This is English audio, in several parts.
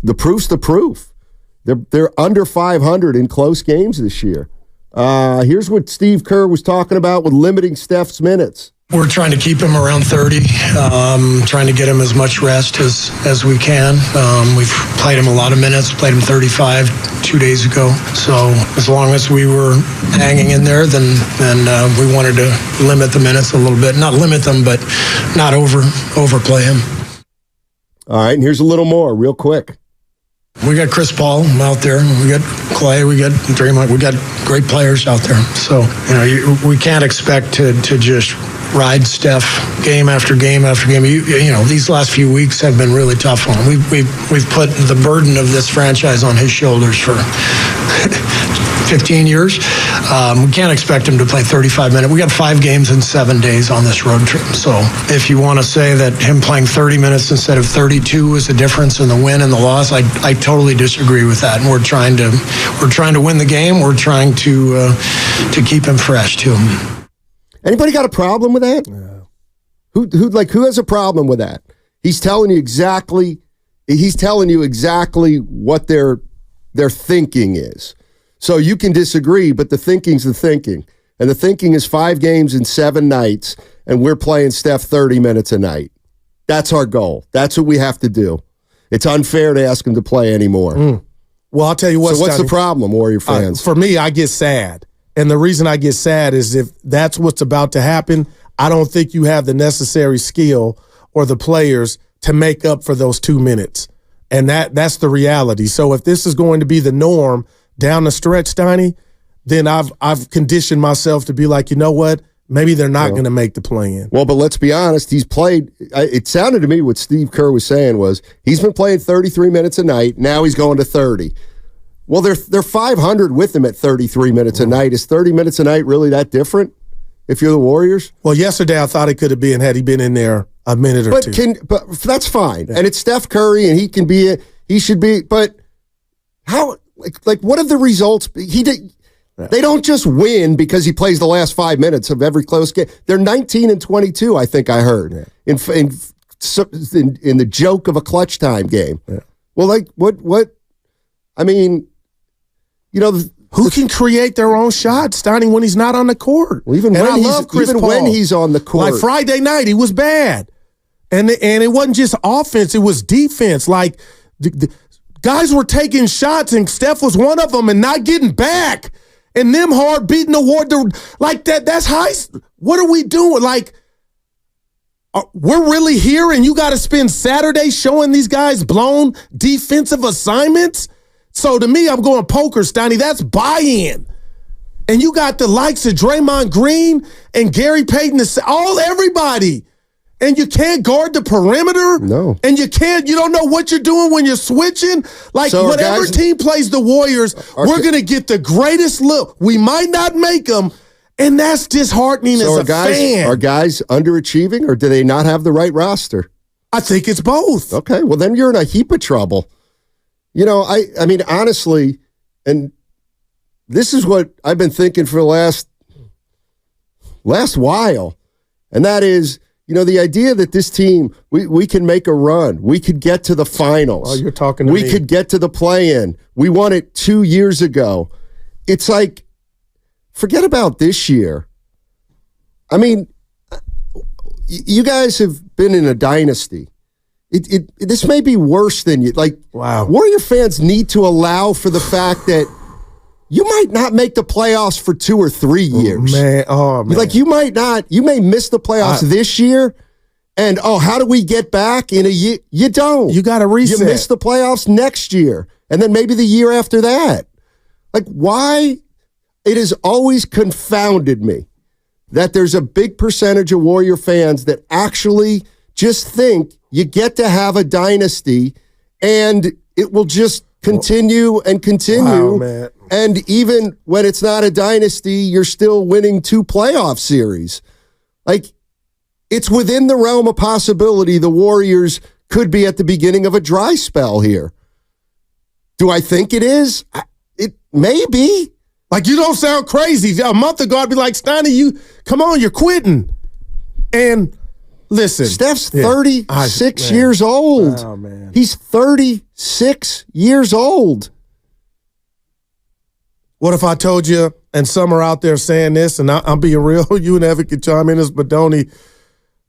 the proof's the proof. They're under 500 in close games this year. Here's what Steve Kerr was talking about with limiting Steph's minutes. We're trying to keep him around 30, trying to get him as much rest as we can. We've played him a lot of minutes, played him 35 2 days ago. So as long as we were hanging in there, then we wanted to limit the minutes a little bit. Not limit them, but not overplay him. All right, and here's a little more real quick. We got Chris Paul out there. We got Clay. We got Draymond. We got great players out there. So, we can't expect to just ride Steph game after game after game. These last few weeks have been really tough on him. We've put the burden of this franchise on his shoulders for 15 years. We can't expect him to play 35 minutes. We got 5 games in 7 days on this road trip. So if you want to say that him playing 30 minutes instead of 32 is the difference in the win and the loss, I totally disagree with that. And we're trying to win the game. We're trying to keep him fresh too. Anybody got a problem with that? Yeah. Who has a problem with that? He's telling you exactly what their thinking is. So you can disagree, but the thinking's the thinking. And the thinking is 5 games in 7 nights, and we're playing Steph 30 minutes a night. That's our goal. That's what we have to do. It's unfair to ask him to play anymore. Well, I'll tell you what. So what's the problem, Warrior fans? For me, I get sad. And the reason I get sad is if that's what's about to happen, I don't think you have the necessary skill or the players to make up for those 2 minutes. And that's the reality. So if this is going to be the norm down the stretch, Steiny, then I've conditioned myself to be like, you know what? Maybe they're not going to make the play-in. Well, but let's be honest. He's played. It sounded to me what Steve Kerr was saying was he's been playing 33 minutes a night. Now he's going to 30. Well, they're 500 with him at 33 minutes a night. Is 30 minutes a night really that different if you're the Warriors? Well, yesterday I thought it could have been had he been in there a minute or two. But that's fine. Yeah. And it's Steph Curry, and he should be. But how? Like what are the results? They don't just win because he plays the last 5 minutes of every close game. They're 19-22, I think I heard, in the joke of a clutch time game. Yeah. Well, like what? I mean, who can create their own shots, Steiny, when he's not on the court? Well, even when he's on the court. Like Friday night, he was bad. And it wasn't just offense, it was defense. Like, the guys were taking shots, and Steph was one of them and not getting back. And them hard beating the ward. Like, that's high. What are we doing? Like, we're really here, and you got to spend Saturday showing these guys blown defensive assignments? So to me, I'm going poker, Steiny. That's buy-in. And you got the likes of Draymond Green and Gary Payton, everybody. And you can't guard the perimeter. No. And you don't know what you're doing when you're switching. Like, so whatever team plays the Warriors, we're going to get the greatest look. We might not make them, and that's disheartening as a fan. Are guys underachieving, or do they not have the right roster? I think it's both. Okay, well, then you're in a heap of trouble. I mean, honestly, and this is what I've been thinking for the last while, and that is, the idea that this team, we can make a run. We could get to the finals. Oh, you're talking to me. We could get to the play-in. We won it 2 years ago. It's like, forget about this year. I mean, you guys have been in a dynasty. This may be worse than you. Like, wow. Warrior fans need to allow for the fact that you might not make the playoffs for 2 or 3 years. Oh, man. Like, you may miss the playoffs this year, and, how do we get back in a year? You don't. You got to reset. You miss the playoffs next year, and then maybe the year after that. Like, why? It has always confounded me that there's a big percentage of Warrior fans that actually just think you get to have a dynasty, and it will just continue and continue. Wow, man. And even when it's not a dynasty, you're still winning 2 playoff series. Like, it's within the realm of possibility the Warriors could be at the beginning of a dry spell here. Do I think it is? It may be. Like, you don't sound crazy. A month ago, I'd be like, Steiny, come on, you're quitting. And Listen. Steph's 36 years old. Oh, man. He's 36 years old. What if I told you, and some are out there saying this, and I'm being real, you and Evan can chime in as Badoni,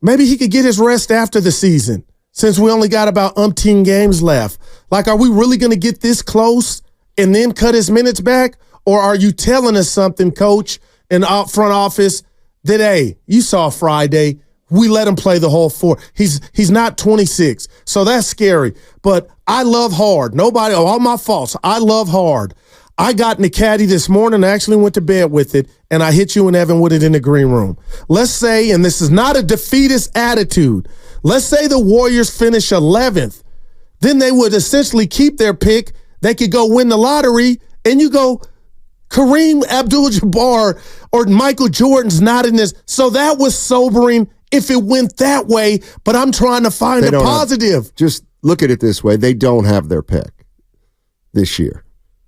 maybe he could get his rest after the season, since we only got about umpteen games left. Like, are we really going to get this close and then cut his minutes back? Or are you telling us something, Coach, in the front office, that, hey, you saw Friday, we let him play the whole 4. He's not 26, so that's scary. But I love hard. All my faults. I love hard. I got in the caddy this morning. I actually went to bed with it, and I hit you and Evan with it in the green room. Let's say, and this is not a defeatist attitude, let's say the Warriors finish 11th. Then they would essentially keep their pick. They could go win the lottery, and you go, Kareem Abdul-Jabbar or Michael Jordan's not in this. So that was sobering if it went that way, but I'm trying to find a positive. Just look at it this way. They don't have their pick this year.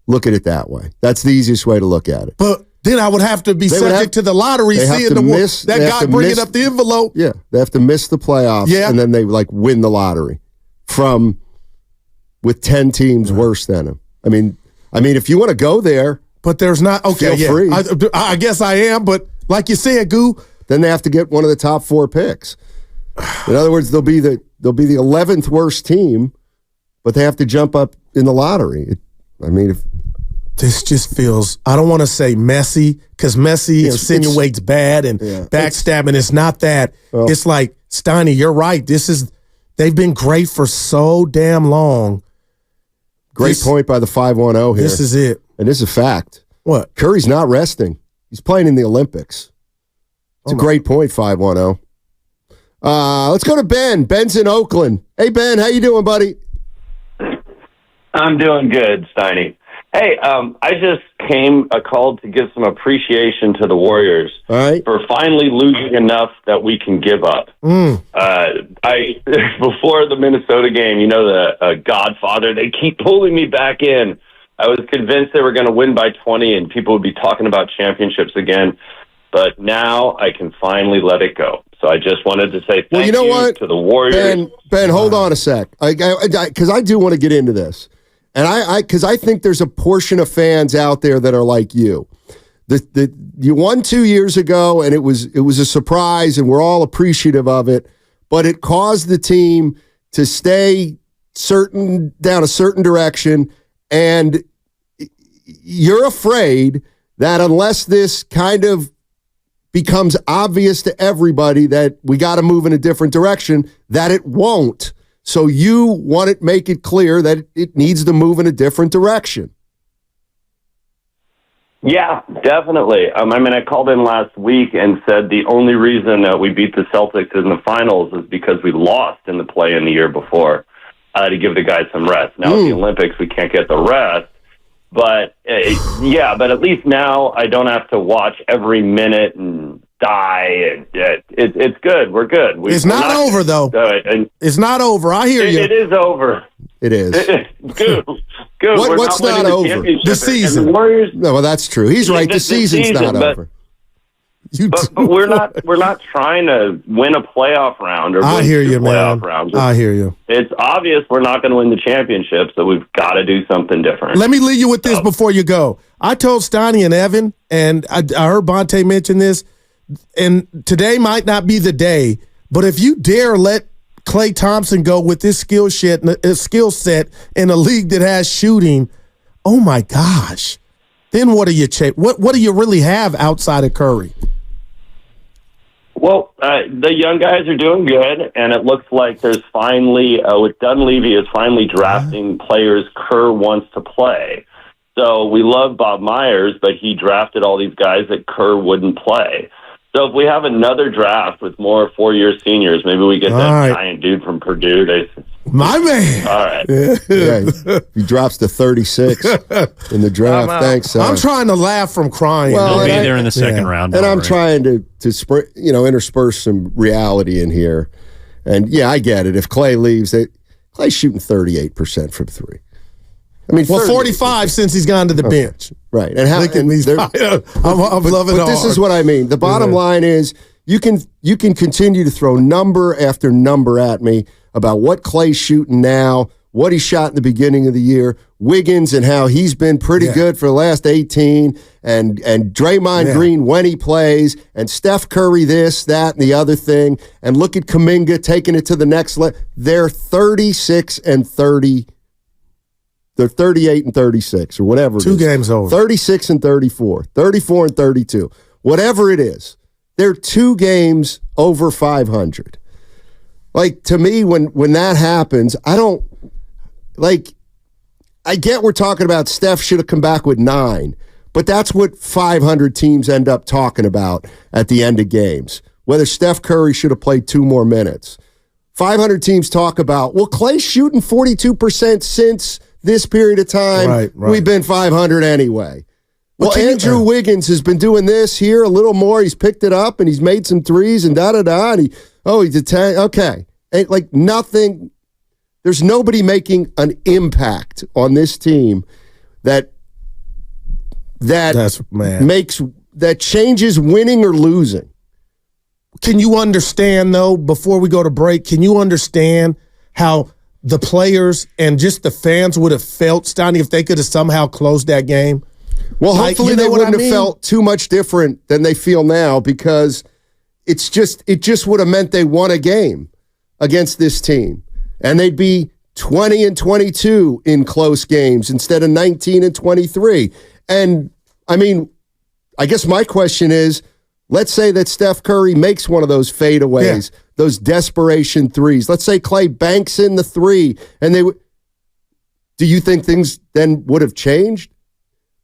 Look at it that way. That's the easiest way to look at it. But then I would have to be subject to the lottery, seeing that guy bringing up the envelope. Yeah, they have to miss the playoffs, and then they win the lottery with 10 teams worse than them. I mean, if you want to go there, but there's not. Okay, feel free. I guess I am, but like you said, Goo, then they have to get one of the top 4 picks. In other words, they'll be the 11th worst team, but they have to jump up in the lottery. This just feels, I don't want to say messy, because messy insinuates bad and backstabbing. It's not that. Well, it's like, Steiny, you're right. They've been great for so damn long. Great point by the 510 here. This is it. And this is a fact. What? Curry's not resting. He's playing in the Olympics. It's a great point, 510. Let's go to Ben. Ben's in Oakland. Hey, Ben, how you doing, buddy? I'm doing good, Steiny. Hey, I just called to give some appreciation to the Warriors for finally losing enough that we can give up. Before the Minnesota game, the Godfather, they keep pulling me back in. I was convinced they were going to win by 20 and people would be talking about championships again. But now I can finally let it go. So I just wanted to say thank you to the Warriors. Ben, hold on a sec. Because I do want to get into this. And because I think there's a portion of fans out there that are like you. You won 2 years ago, and it was a surprise, and we're all appreciative of it. But it caused the team to stay down a certain direction, and you're afraid that unless this kind of becomes obvious to everybody that we got to move in a different direction, that it won't. So you want to make it clear that it needs to move in a different direction. Yeah, definitely. I called in last week and said the only reason that we beat the Celtics in the finals is because we lost in the play-in the year before to give the guys some rest. Now, at the Olympics, we can't get the rest. But, but at least now I don't have to watch every minute and die. It's good. We're good. It's not over, though. It's not over. I hear you. It is over. It is. Good. What's not over? The season. The Warriors, no, well, that's true. He's right. The season's not over. But we're not trying to win a playoff round or I hear you, man. Rounds. I hear you. It's obvious we're not going to win the championship, so we've got to do something different. Let me leave you with this before you go. I told Steiny and Evan, and I heard Bonte mention this, and today might not be the day, but if you dare let Klay Thompson go with this skill set in a league that has shooting, oh my gosh, then what do you what do you really have outside of Curry? Well, the young guys are doing good, and it looks like there's finally, with Dunleavy is finally drafting players Kerr wants to play. So we love Bob Myers, but he drafted all these guys that Kerr wouldn't play. So if we have another draft with more 4-year seniors, maybe we get that giant dude from Purdue. My man. All right. Yeah, he drops to 36 in the draft. Thanks. I'm trying to laugh from crying. He'll be there in the second round. And I'm trying to intersperse some reality in here. And yeah, I get it. If Klay leaves, Klay's shooting 38% from three. I mean, 45 since he's gone to the bench. Right. And how? I'm loving it. But this is what I mean. The bottom line is you can continue to throw number after number at me about what Clay's shooting now, what he shot in the beginning of the year, Wiggins and how he's been pretty good for the last 18, and Draymond Green when he plays, and Steph Curry this, that, and the other thing, and look at Kuminga taking it to the next level. They're 36 and 30. They're 38 and 36 or whatever it is. 2 games over. 36 and 34, 34 and 32, whatever it is. They're 2 games over 500. Like, to me, when that happens, I don't, like, I get we're talking about Steph should have come back with 9, but that's what 500 teams end up talking about at the end of games, whether Steph Curry should have played 2 more minutes. 500 teams talk about, well, Clay's shooting 42% since this period of time. Right. We've been 500 anyway. Well, Andrew Wiggins has been doing this here a little more. He's picked it up, and he's made some threes and da-da-da. And he's okay. Ain't like nothing. There's nobody making an impact on this team that changes winning or losing. Can you understand, though, before we go to break, can you understand how the players and just the fans would have felt, Steiny, if they could have somehow closed that game? Well, hopefully they wouldn't have felt too much different than they feel now, because it just would have meant they won a game against this team. And they'd be 20 and 22 in close games instead of 19 and 23. And, I mean, I guess my question is, let's say that Steph Curry makes one of those fadeaways, those desperation threes. Let's say Clay banks in the 3, and do you think things then would have changed?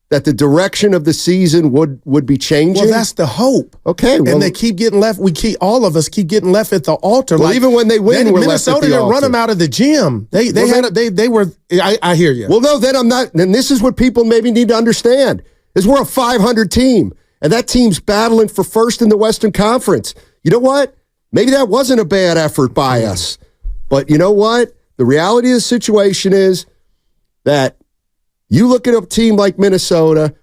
That the direction of the season would be changing? Well, that's the hope. Okay. Well, and they keep getting left. All of us keep getting left at the altar. Well, like, even when they win, we're Minnesota left at the altar. run them out of the gym. They were. I hear you. Well, no, then I'm not. Then this is what people maybe need to understand: is we're a 500 team, and that team's battling for first in the Western Conference. You know what? Maybe that wasn't a bad effort by us, but you know what? The reality of the situation is that. You look at a team like Minnesota,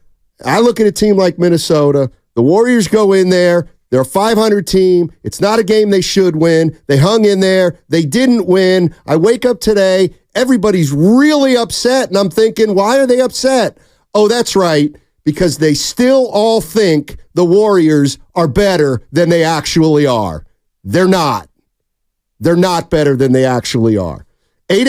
I look at a team like Minnesota, the Warriors go in there, they're a 500 team, it's not a game they should win, they hung in there, they didn't win, I wake up today, everybody's really upset, and I'm thinking, why are they upset? Oh, that's right, because they still all think the Warriors are better than they actually are. They're not. They're not better than they actually are. 8